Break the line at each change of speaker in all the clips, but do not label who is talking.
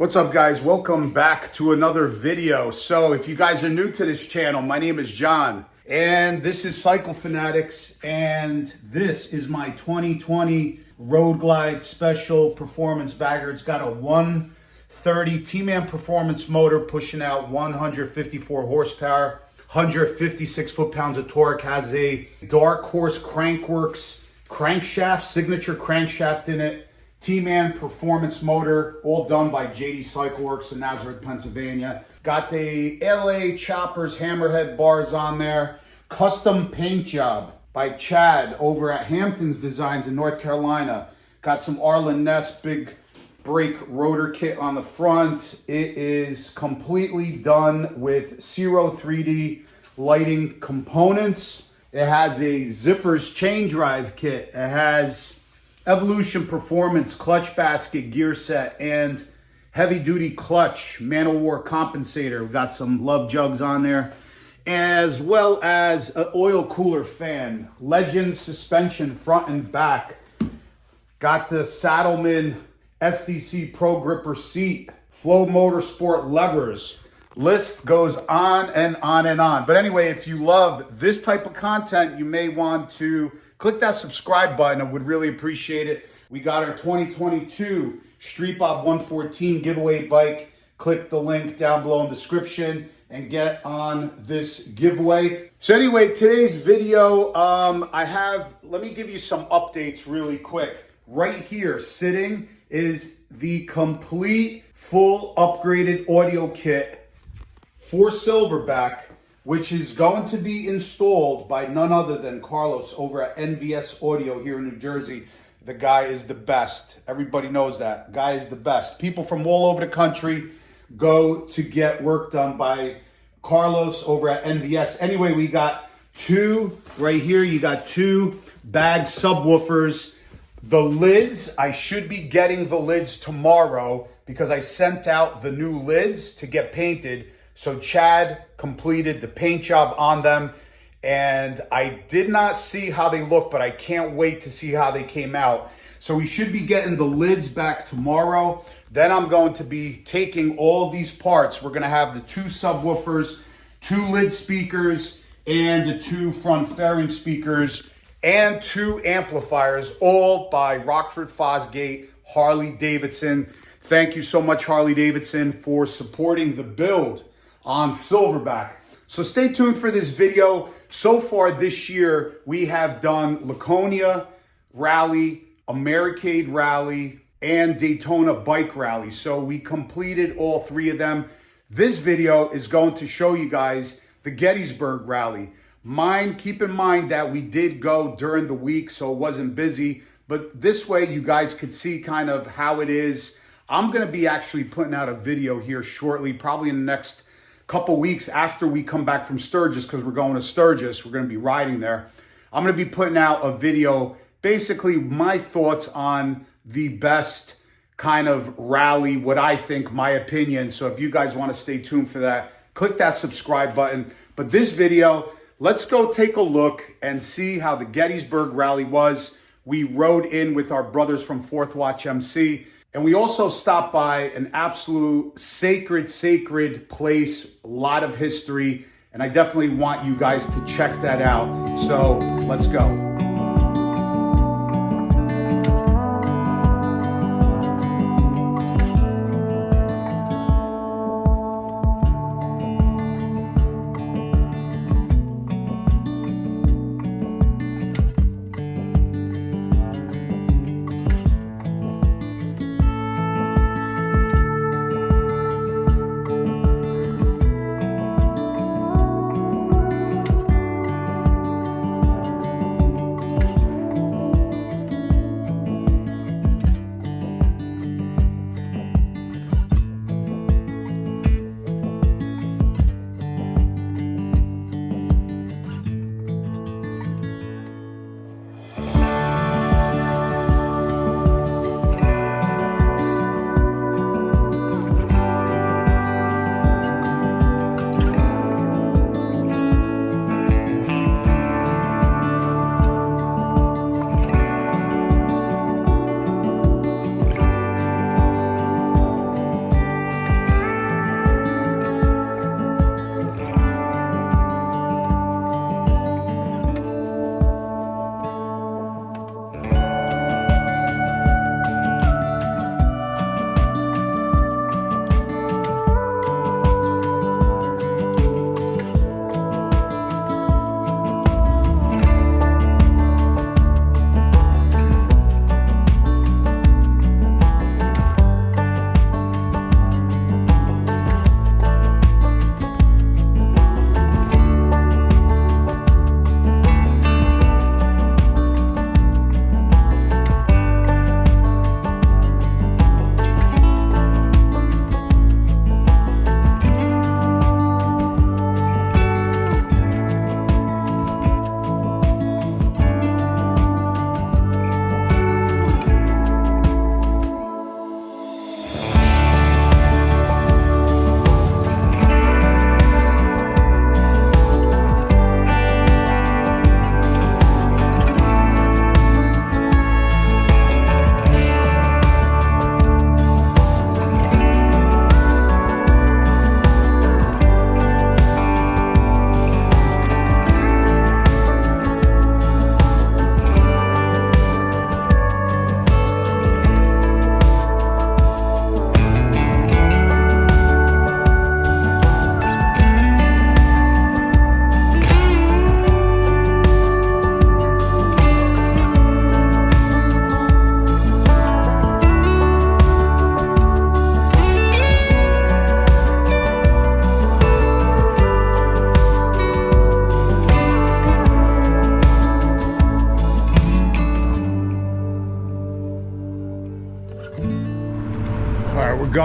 What's up, guys? Welcome back to another video. So if you guys are new to this channel, my name is John and this is Cycle Fanatix, and this is my 2020 Road Glide Special Performance Bagger. It's got a 130 T-Man Performance motor pushing out 154 horsepower, 156 foot-pounds of torque, has a Dark Horse Crankworks crankshaft, signature crankshaft in it. T-Man Performance motor, all done by JD Cycle Works in Nazareth, Pennsylvania. Got the LA Choppers hammerhead bars on there. Custom paint job by Chad over at Hampton's Designs in North Carolina. Got some Arlen Ness big brake rotor kit on the front. It is completely done with Zero 3D lighting components. It has a Zippers chain drive kit. It has Evolution Performance clutch basket gear set and heavy duty clutch Man of War compensator. We've got some love jugs on there, as well as an oil cooler fan, Legends suspension front and back. Got the SADDLEMEN SDC Pro Gripper seat, Flow Motorsport levers. List goes on and on and on. But anyway, if you love this type of content, you may want to click that subscribe button. I would really appreciate it. We got our 2022 Street Bob 114 giveaway bike. Click the link down below in the description and get on this giveaway. So anyway, today's video, let me give you some updates really quick. Right here sitting is the complete full upgraded audio kit for Silverback, which is going to be installed by none other than Carlos over at NVS Audio here in New Jersey. The guy is the best. Everybody knows that. Guy is the best. People from all over the country go to get work done by Carlos over at NVS. Anyway, we got two right here. You got two bag subwoofers. The lids, I should be getting the lids tomorrow because I sent out the new lids to get painted. So Chad completed the paint job on them, and I did not see how they look, but I can't wait to see how they came out. So we should be getting the lids back tomorrow. Then I'm going to be taking all these parts. We're going to have the two subwoofers, two lid speakers, and the two front fairing speakers, and two amplifiers, all by Rockford Fosgate, Harley Davidson. Thank you so much, Harley Davidson, for supporting the build on Silverback. So stay tuned for this video. So far this year, we have done Laconia Rally, Americade Rally, and Daytona Bike Rally. So we completed all three of them. This video is going to show you guys the Gettysburg Rally. Keep in mind that we did go during the week, so it wasn't busy, but this way you guys could see kind of how it is. I'm gonna be actually putting out a video here shortly, probably in the next couple weeks after we come back from Sturgis, because we're going to Sturgis. We're going to be riding there. I'm going to be putting out a video, basically my thoughts on the best kind of rally, what I think, my opinion. So if you guys want to stay tuned for that, click that subscribe button. But this video, let's go take a look and see how the Gettysburg Rally was. We rode in with our brothers from Fourth Watch MC. And we also stopped by an absolute sacred place, a lot of history, and I definitely want you guys to check that out. So let's go.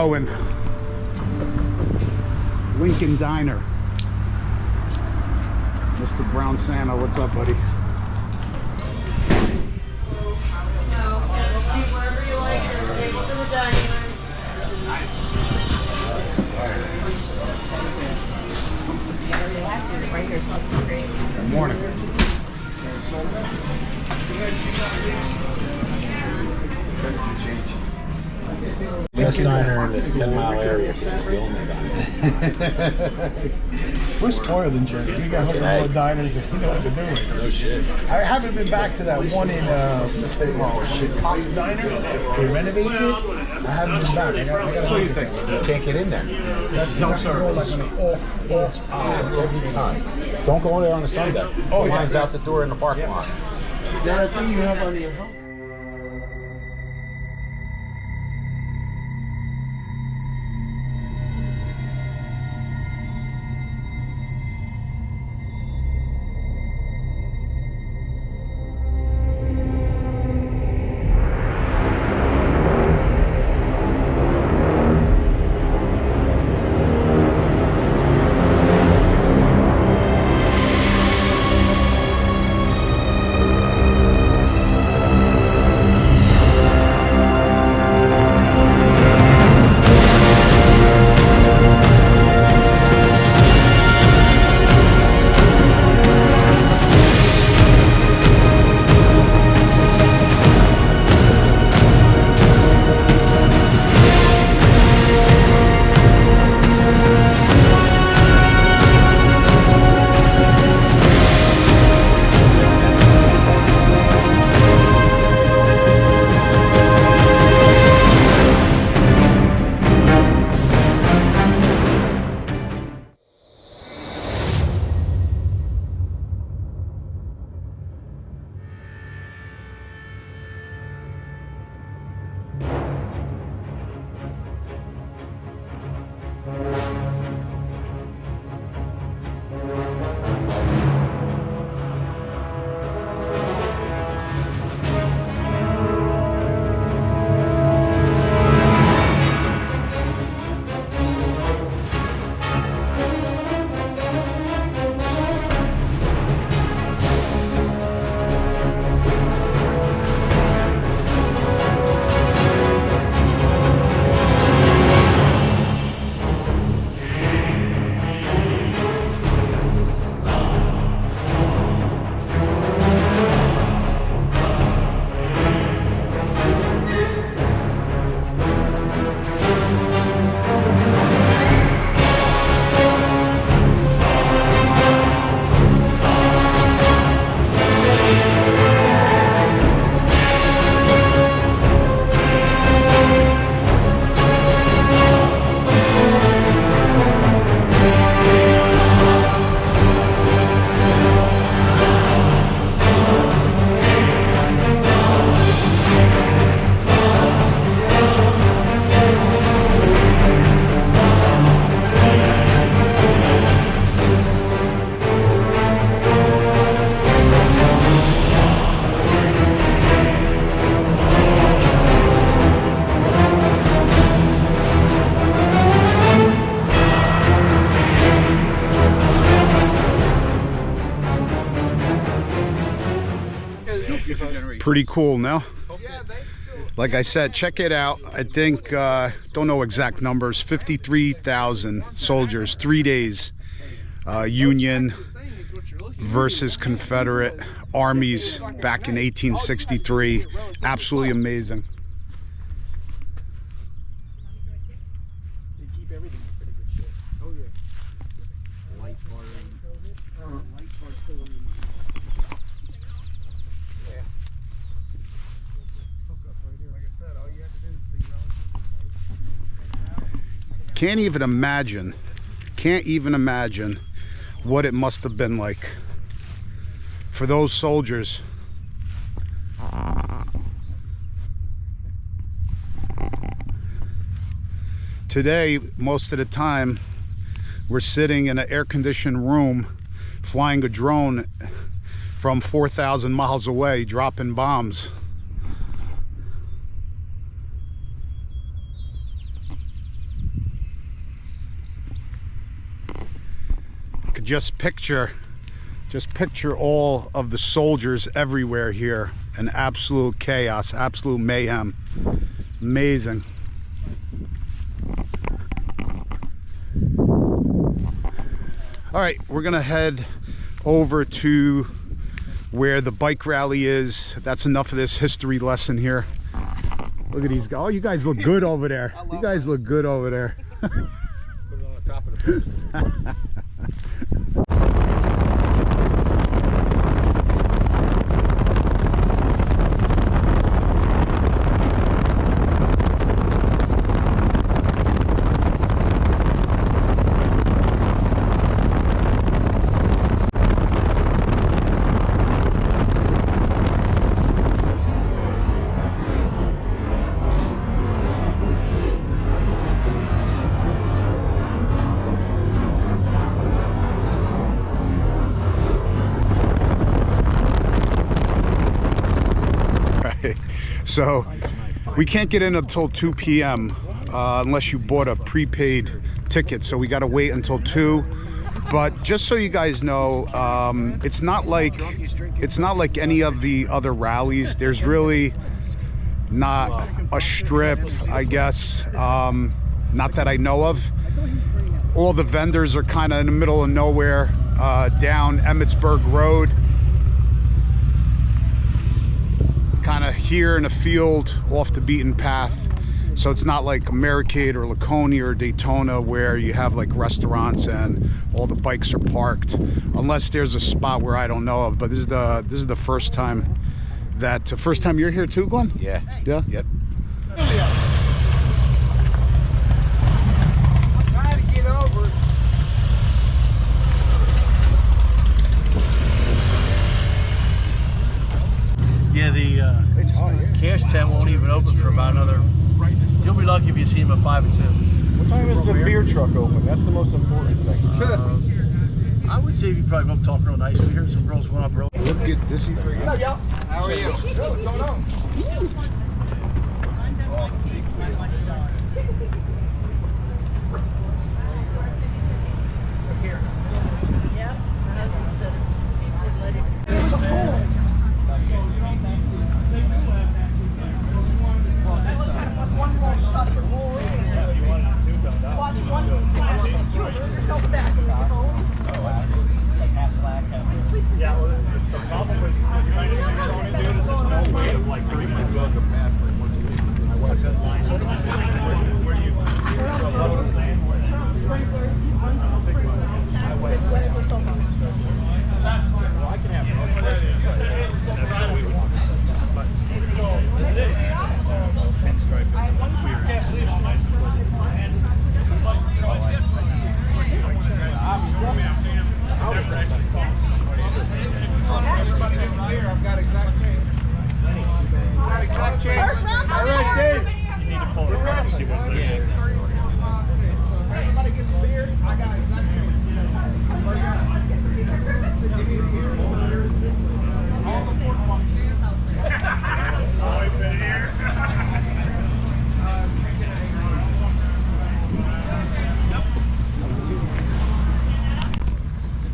going. Lincoln Diner. Mr. Brown Santa, what's up, buddy?
Whatever you like, there's tables in the dining room.
Good morning.
Best diner in the 10-mile area, so just the only diner.
We're spoiled in Jersey. We got more diners that we know what to do with.
No shit.
I haven't been back to that one in Chicago's Diner. They renovated it. I haven't been back. So you think?
You can't get in there.
That's self-service. Like an off every time.
Don't go there on a Sunday.
Oh,
The
yeah.
line's out the door in the parking lot.
Is that a thing you have on your home?
Pretty cool, no? Like I said, check it out. I think, don't know exact numbers, 53,000 soldiers, 3 days, Union versus Confederate armies back in 1863. Absolutely amazing.
They keep everything in pretty good shape. Oh yeah. Light bar. Light bar still in. Yeah. Hook up right here. Like I said, all you have to do is figure out.
Can't even imagine what it must have been like for those soldiers. Today, most of the time, we're sitting in an air-conditioned room flying a drone from 4,000 miles away, dropping bombs. just picture all of the soldiers everywhere here. An absolute chaos, absolute mayhem. Amazing. All right, we're gonna head over to where the bike rally is. That's enough of this history lesson here. Look at these guys. Oh, you guys look good over there. You guys look good over there.
Put it on the top of the
So we can't get in until 2 p.m. Unless you bought a prepaid ticket. So we got to wait until 2. But just so you guys know, it's not like any of the other rallies. There's really not a strip, I guess. Not that I know of. All the vendors are kind of in the middle of nowhere, down Emmitsburg Road. Kind of here in a field off the beaten path. So it's not like Americade or Laconia or Daytona where you have like restaurants and all the bikes are parked, unless there's a spot where I don't know of. But this is the first time first time you're here too, Glenn?
Yeah.
Yeah?
Yep.
Trying to get over.
Yeah, the cash tent won't even open for about another. You'll be lucky if you see him at 5 and 2.
What time is the beer truck open? That's the most important thing.
I would say you probably go up and talk real nice. We heard some girls going up early.
Look at this thing.
How are you? What's going on?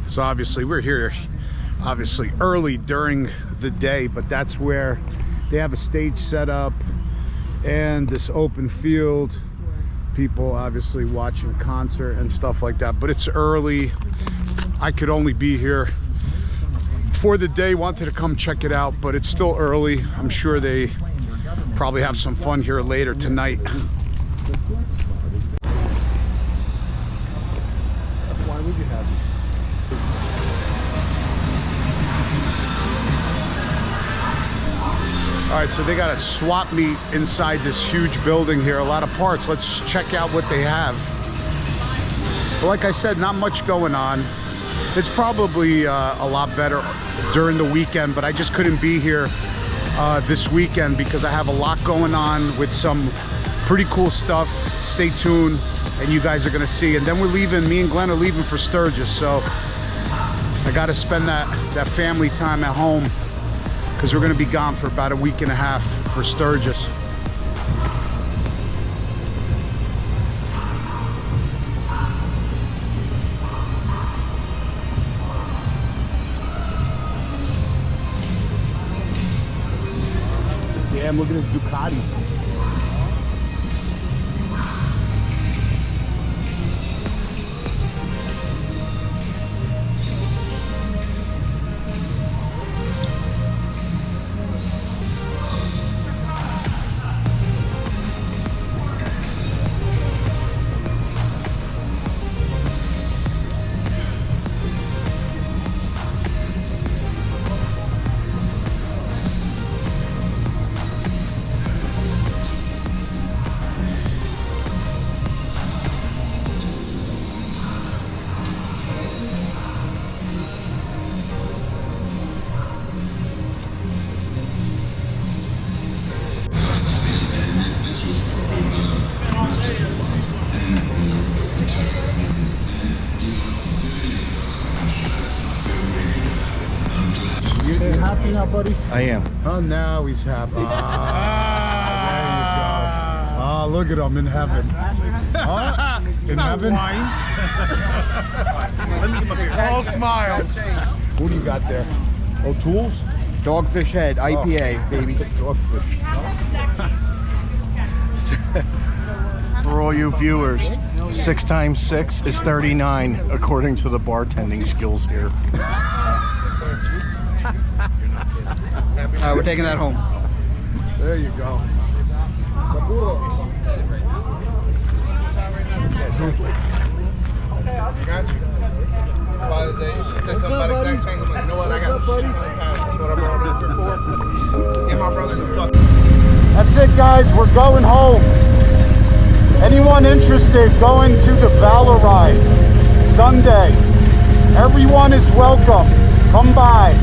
So obviously we're here early during the day, but that's where they have a stage set up and this open field, people obviously watching a concert and stuff like that. But it's early. I could only be here for the day, wanted to come check it out, but it's still early. I'm sure they probably have some fun here later tonight.
Why would you have it?
All right, so they got a swap meet inside this huge building here, a lot of parts. Let's just check out what they have. But like I said, not much going on. It's probably a lot better during the weekend, but I just couldn't be here this weekend because I have a lot going on with some pretty cool stuff. Stay tuned and you guys are gonna see. And then we're leaving, me and Glenn are leaving for Sturgis, so I gotta spend that family time at home, because we're going to be gone for about a week and a half for Sturgis.
Damn, look at this Ducati. You happy now, buddy?
I am.
Oh, now he's happy. There you go. Oh, look at him in heaven. In heaven? All smiles. What do you got there? Oh, tools?
Dogfish Head IPA, baby.
Dogfish.
For all you viewers, 6 times 6 is 39, according to the bartending skills here.
We're taking that home.
There you go. That's it, guys. We're going home. Anyone interested going to the Valor Ride Sunday? Everyone is welcome. Come by.